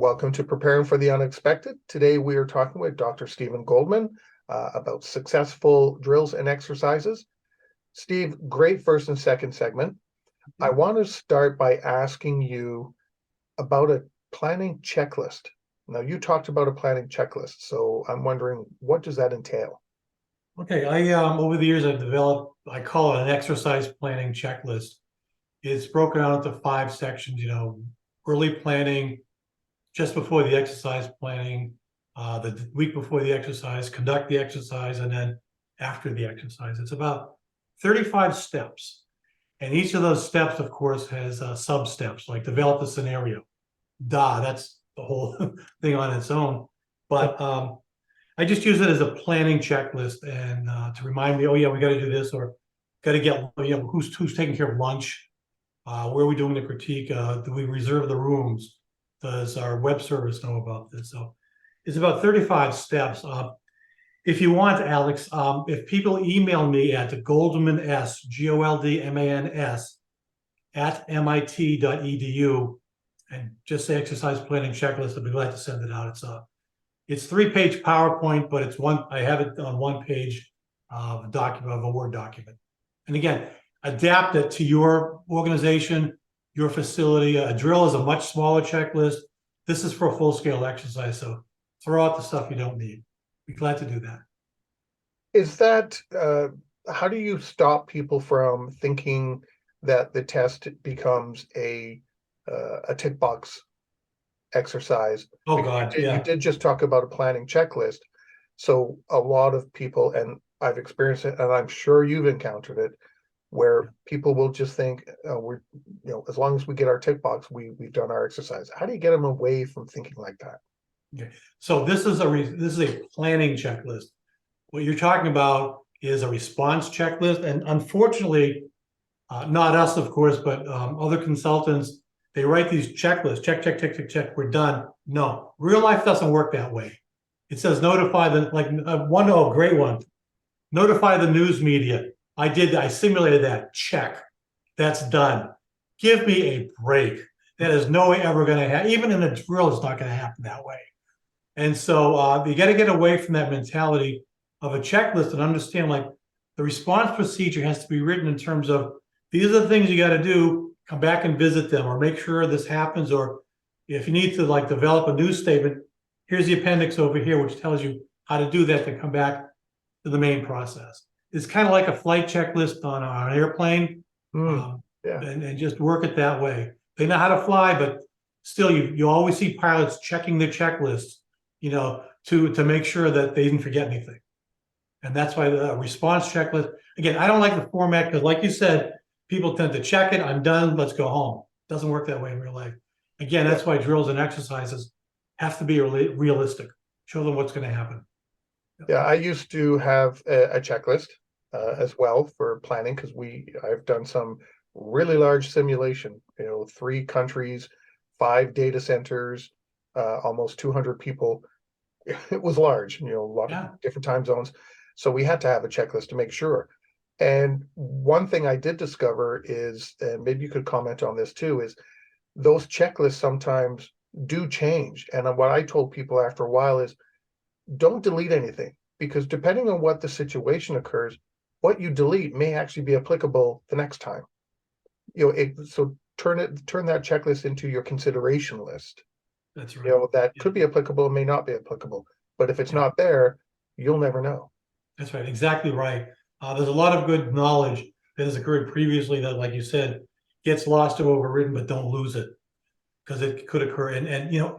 Welcome to Preparing for the Unexpected. Today we are talking with Dr. Stephen Goldman about successful drills and exercises. Steve, great first and second segment. I want to start by asking you about a planning checklist. Now, you talked about a planning checklist, so I'm wondering, what does that entail? Okay, over the years I've developed, I call it an exercise planning checklist. It's broken out into 5 sections, early planning, just before the exercise planning, the week before the exercise, conduct the exercise, and then after the exercise. It's about 35 steps. And each of those steps, of course, has sub-steps, like develop the scenario. That's the whole thing on its own. But I just use it as a planning checklist and to remind me, oh yeah, we got to do this, or got to get, who's taking care of lunch, where are we doing the critique, do we reserve the rooms, does our web service know about this? So it's about 35 steps. If you want, Alex, if people email me at Goldman S, Goldmans at MIT.edu and just say exercise planning checklist, I'd be glad to send it out. It's 3-page PowerPoint, but I have it on 1 page of a Word document. And again, adapt it to your organization, your facility. A drill is a much smaller checklist. This is for a full-scale exercise, so throw out the stuff you don't need. Be glad to do that. Is that, how do you stop people from thinking that the test becomes a tick box exercise? Oh God, you did just talk about a planning checklist. So a lot of people, and I've experienced it, and I'm sure you've encountered it, where people will just think, as long as we get our tick box, we've done our exercise. How do you get them away from thinking like that? Okay. So this is a planning checklist. What you're talking about is a response checklist, and unfortunately, not us, of course, but other consultants, they write these checklists, check, check, check, check, check, we're done. No, real life doesn't work that way. It says notify great one. Notify the news media. I simulated that, check. That's done. Give me a break. That is no way ever going to happen. Even in a drill, it's not going to happen that way. And so you got to get away from that mentality of a checklist and understand, like, the response procedure has to be written in terms of, these are the things you got to do, come back and visit them, or make sure this happens, or if you need to develop a news statement, here's the appendix over here, which tells you how to do that to come back to the main process. It's kind of like a flight checklist on an airplane, and just work it that way. They know how to fly, but still, you always see pilots checking their checklists, to make sure that they didn't forget anything. And that's why the response checklist, again, I don't like the format because, like you said, people tend to check it, I'm done, let's go home. It doesn't work that way in real life. Again, that's why drills and exercises have to be realistic. Show them what's going to happen. Yeah, I used to have a checklist as well for planning, because I've done some really large simulation, 3 countries, 5 data centers, almost 200 people. It was large, a lot of different time zones. So we had to have a checklist to make sure. And one thing I did discover is, and maybe you could comment on this too, is those checklists sometimes do change. And what I told people after a while is, don't delete anything, because depending on what the situation occurs, what you delete may actually be applicable the next time. So turn that checklist into your consideration list. That's right. That could be applicable, may not be applicable. But if it's not there, you'll never know. That's right. Exactly right. There's a lot of good knowledge that has occurred previously that, like you said, gets lost or overridden, but don't lose it, because it could occur. And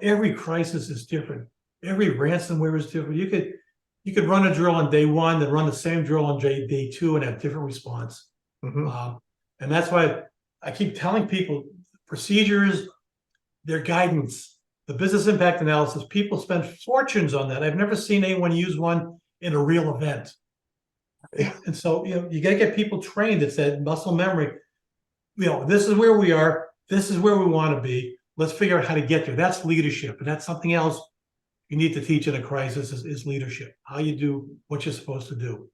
every crisis is different. Every ransomware is different. You could run a drill on day 1, then run the same drill on day 2 and have different response. And that's why I keep telling people, procedures, their guidance, the business impact analysis, people spend fortunes on that. I've never seen anyone use one in a real event. And so, you got to get people trained. It's that muscle memory. This is where we are. This is where we want to be. Let's figure out how to get there. That's leadership. And that's something else you need to teach in a crisis is leadership. How you do what you're supposed to do.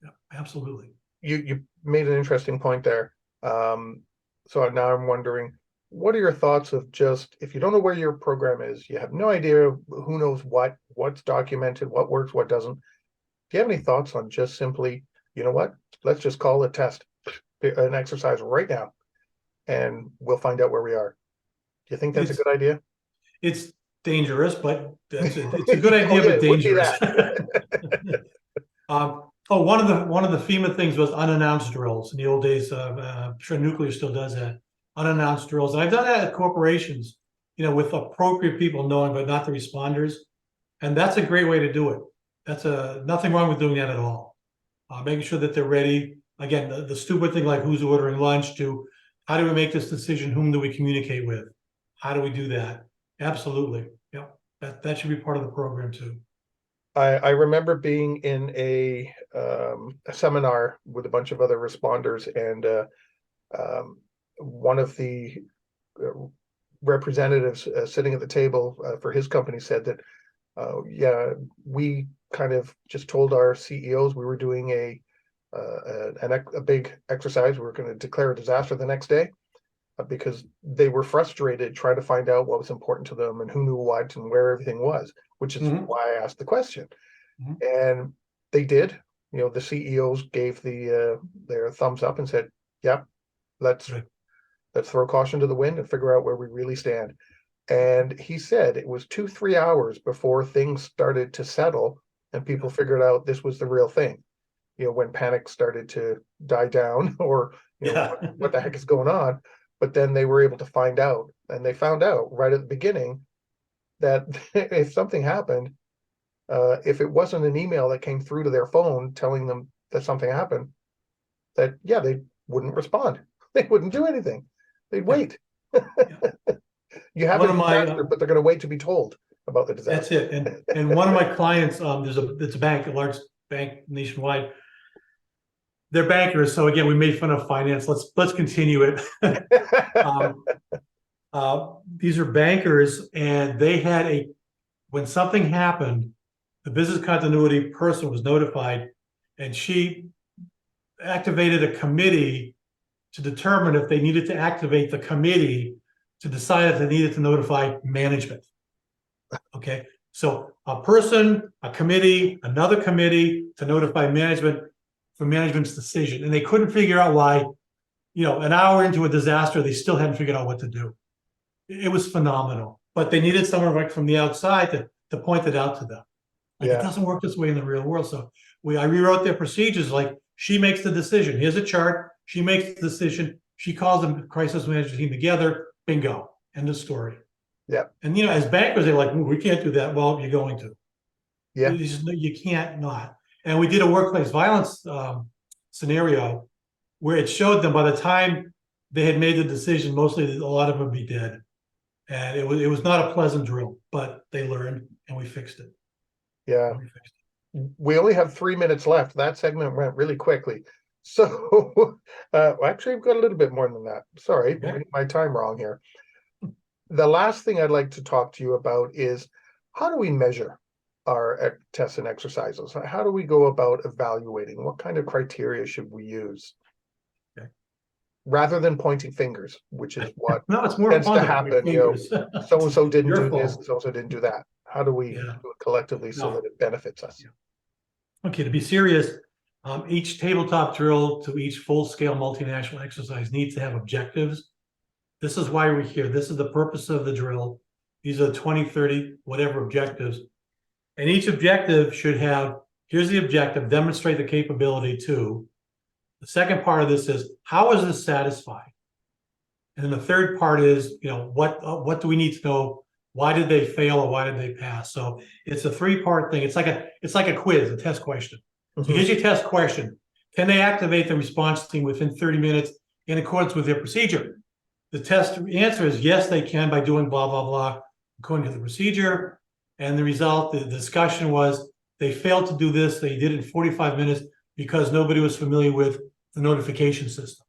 Yeah, absolutely. You made an interesting point there. So now I'm wondering, what are your thoughts of just, if you don't know where your program is, you have no idea who knows what's documented, what works, what doesn't. Do you have any thoughts on just simply, you know what, let's just call a test, an exercise right now, and we'll find out where we are? Do you think that's a It's good idea? it's dangerous, but it's a good Oh idea, yeah, but it would be dangerous. that. Oh, one of the FEMA things was unannounced drills in the old days. I'm sure nuclear still does that. Unannounced drills, and I've done that at corporations, with appropriate people knowing, but not the responders. And that's a great way to do it. That's nothing wrong with doing that at all. Making sure that they're ready. Again, the stupid thing like who's ordering lunch to how do we make this decision? Whom do we communicate with? How do we do that? Absolutely. Yeah. That should be part of the program too. I remember being in a seminar with a bunch of other responders, and one of the representatives sitting at the table for his company said that, yeah, we kind of just told our CEOs we were doing a big exercise. We were going to declare a disaster the next day, because they were frustrated trying to find out what was important to them and who knew what and where everything was, which is why I asked the question. And they did. The CEOs gave their thumbs up and said, "Yep, let's throw caution to the wind and figure out where we really stand." And he said it was 2-3 hours before things started to settle and people figured out this was the real thing. When panic started to die down, or what the heck is going on. But then they were able to find out, and they found out right at the beginning that if something happened, if it wasn't an email that came through to their phone telling them that something happened, that yeah, they wouldn't respond. They wouldn't do anything. They'd wait. You have a disaster, but they're going to wait to be told about the disaster. That's it. And one of my clients, it's a bank, a large bank nationwide. They're bankers, so again, we made fun of finance. Let's continue it. These are bankers, and they had when something happened, the business continuity person was notified, and she activated a committee to determine if they needed to activate the committee to decide if they needed to notify management. Okay, so a person, a committee, another committee to notify management for management's decision. And they couldn't figure out why, an hour into a disaster, they still hadn't figured out what to do. It was phenomenal, but they needed someone right from the outside to point it out to them. It doesn't work this way in the real world. So I rewrote their procedures. Like, she makes the decision. Here's a chart. She makes the decision. She calls the crisis management team together. Bingo. End of story. Yeah. And as bankers, they're like, we can't do that. Well, you're going to. Yeah. You can't not. And we did a workplace violence scenario where it showed them by the time they had made the decision, mostly a lot of them would be dead. And it was not a pleasant drill, but they learned and we fixed it. Yeah. We only have 3 minutes left. That segment went really quickly. So actually, I've got a little bit more than that. Sorry, I'm getting my time wrong here. The last thing I'd like to talk to you about is, how do we measure our tests and exercises? How do we go about evaluating? What kind of criteria should we use? Rather than pointing fingers, which is what it's more tends fun to happen. So-and-so didn't do this, so-and-so didn't do that. How do we do it collectively so that it benefits us? Okay, to be serious, each tabletop drill to each full-scale multinational exercise needs to have objectives. This is why we're here. This is the purpose of the drill. These are 20, 30, whatever objectives. And each objective should have, here's the objective, demonstrate the capability to. The second part of this is, how is this satisfied? And then the third part is, what do we need to know? Why did they fail or why did they pass? So it's a 3-part thing. It's like a quiz, a test question. So here's your test question. Can they activate the response team within 30 minutes in accordance with their procedure? The test answer is yes, they can by doing blah, blah, blah, according to the procedure. And the result, the discussion was they failed to do this. They did it in 45 minutes because nobody was familiar with the notification system.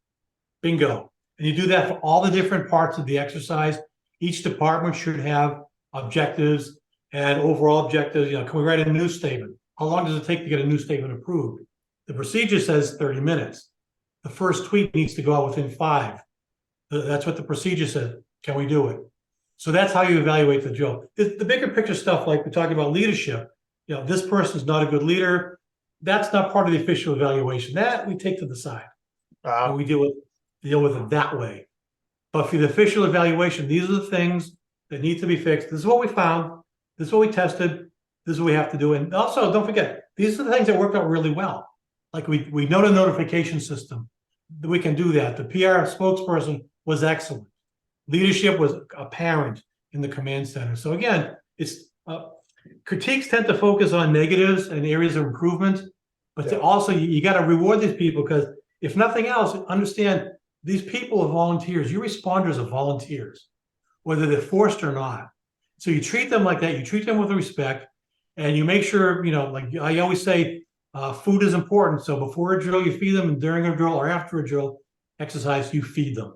Bingo. And you do that for all the different parts of the exercise. Each department should have objectives and overall objectives. Can we write a news statement? How long does it take to get a news statement approved? The procedure says 30 minutes. The first tweet needs to go out within 5. That's what the procedure said. Can we do it? So that's how you evaluate the drill. The bigger picture stuff, like we're talking about leadership, this person's not a good leader. That's not part of the official evaluation. That we take to the side and we deal with it that way. But for the official evaluation, these are the things that need to be fixed. This is what we found. This is what we tested. This is what we have to do. And also, don't forget, these are the things that worked out really well. Like we know the notification system. We can do that. The PR spokesperson was excellent. Leadership was apparent in the command center. So again, it's critiques tend to focus on negatives and areas of improvement, but also you got to reward these people, because if nothing else, understand these people are volunteers. Your responders are volunteers, whether they're forced or not. So you treat them like that. You treat them with respect, and you make sure, like I always say, food is important. So before a drill, you feed them, and during a drill or after a drill exercise, you feed them.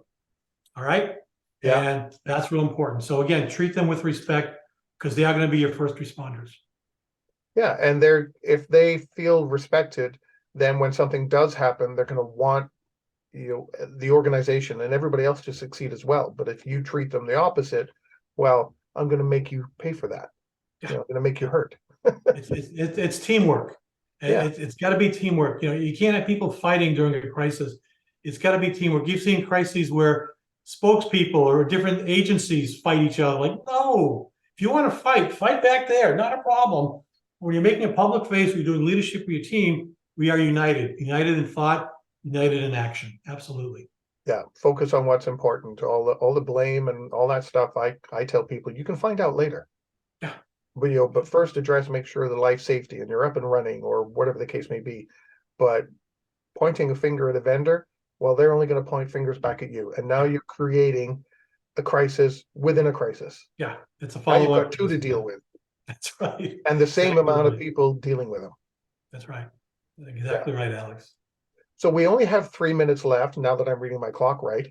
All right. Yeah. And that's real important. So again, treat them with respect, because they are going to be your first responders. Yeah. And if they feel respected, then when something does happen, they're going to want, the organization and everybody else to succeed as well. But if you treat them the opposite, well, I'm going to make you pay for that. I'm going to make you hurt. It's teamwork. It's got to be teamwork. You can't have people fighting during a crisis. It's got to be teamwork. You've seen crises where spokespeople or different agencies fight each other. Like, no, if you want to fight back there, not a problem. When you're making a public face, you're doing leadership for your team, we are united in thought, united in action. Absolutely. Yeah. Focus on what's important. All the blame and all that stuff. I tell people you can find out later. Yeah. But first make sure the life safety and you're up and running, or whatever the case may be. But pointing a finger at a vendor, well, they're only going to point fingers back at you. And now you're creating a crisis within a crisis. Yeah. It's a follow-up. You've got two to deal with. That's right. And the same amount of people dealing with them. That's right. Exactly right, Alex. So we only have 3 minutes left now that I'm reading my clock right.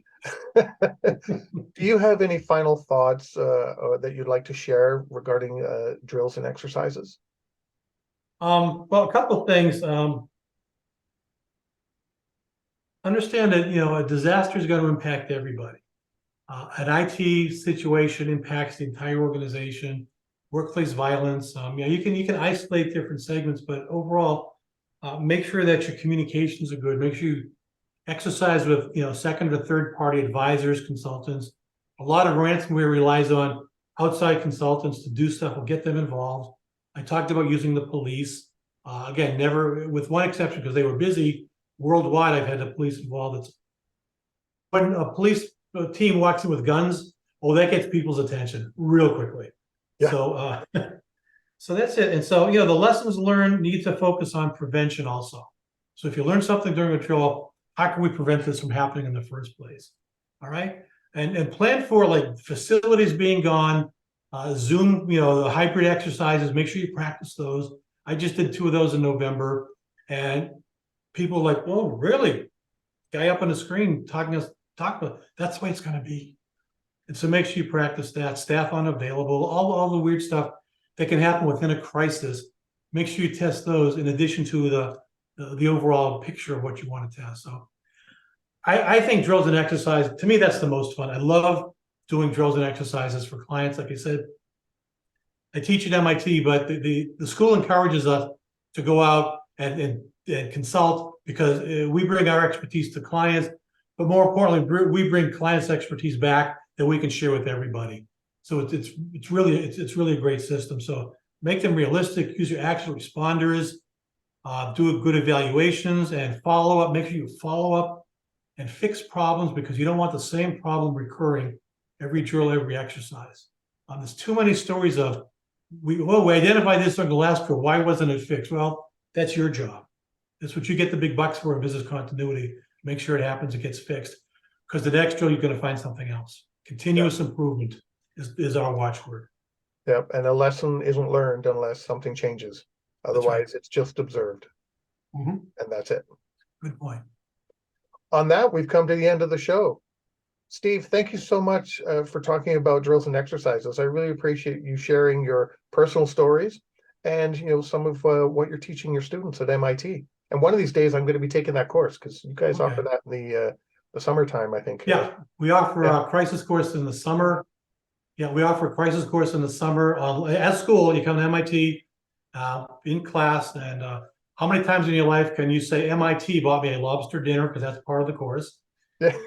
Do you have any final thoughts that you'd like to share regarding drills and exercises? Well, a couple of things. Understand that a disaster is going to impact everybody. An IT situation impacts the entire organization. Workplace violence. You can isolate different segments, but overall, make sure that your communications are good. Make sure you exercise with second or third party advisors, consultants. A lot of ransomware relies on outside consultants to do stuff. We'll get them involved. I talked about using the police. Again, never, with one exception, because they were busy. Worldwide, I've had the police involved. When a police team walks in with guns, that gets people's attention real quickly. Yeah. So, so that's it. And so, the lessons learned need to focus on prevention also. So if you learn something during a drill, how can we prevent this from happening in the first place? All right. And plan for like facilities being gone, Zoom, the hybrid exercises, make sure you practice those. I just did 2 of those in November, and people are like, oh, really? Guy up on the screen talk about, that's the way it's going to be. And so make sure you practice that. Staff unavailable, all the weird stuff that can happen within a crisis. Make sure you test those in addition to the overall picture of what you want to test. So I think drills and exercise, to me, that's the most fun. I love doing drills and exercises for clients. Like I said, I teach at MIT, but the school encourages us to go out and consult, because we bring our expertise to clients, but more importantly, we bring clients' expertise back that we can share with everybody. So it's really a great system. So make them realistic, use your actual responders, do good evaluations, and follow up. Make sure you follow up and fix problems, because you don't want the same problem recurring every drill, every exercise. There's too many stories of, we identified this during the last drill, why wasn't it fixed? Well, that's your job. That's what you get the big bucks for in business continuity. Make sure it happens, it gets fixed. Because the next drill, you're going to find something else. Continuous improvement is our watchword. Yep, and a lesson isn't learned unless something changes. Otherwise, it's just observed. And that's it. Good point. On that, we've come to the end of the show. Steve, thank you so much for talking about drills and exercises. I really appreciate you sharing your personal stories and some of what you're teaching your students at MIT. And one of these days, I'm going to be taking that course, because you guys offer that in the the summertime, I think. Yeah, we offer Yeah. a crisis course in the summer. Yeah, we offer a crisis course in the summer. At school, you come to MIT in class, and how many times in your life can you say MIT bought me a lobster dinner, because that's part of the course.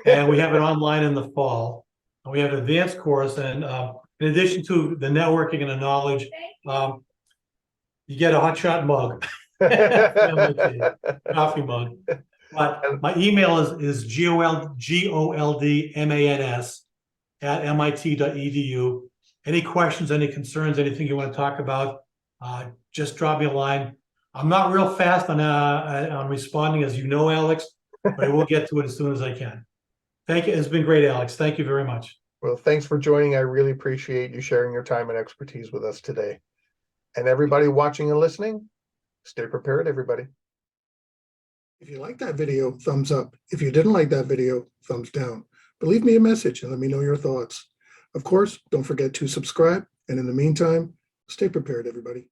And we have it online in the fall. And we have an advanced course, and in addition to the networking and the knowledge, you get a hot shot mug, MIT, coffee mug. But my email is goldmans@mit.edu. Any questions, any concerns, anything you want to talk about, just drop me a line. I'm not real fast on responding, as you know, Alex, but I will get to it as soon as I can. Thank you. It's been great, Alex. Thank you very much. Well, thanks for joining. I really appreciate you sharing your time and expertise with us today. And everybody watching and listening, stay prepared, everybody. If you like that video, thumbs up. If you didn't like that video, thumbs down. But leave me a message and let me know your thoughts. Of course, don't forget to subscribe. And in the meantime, stay prepared, everybody.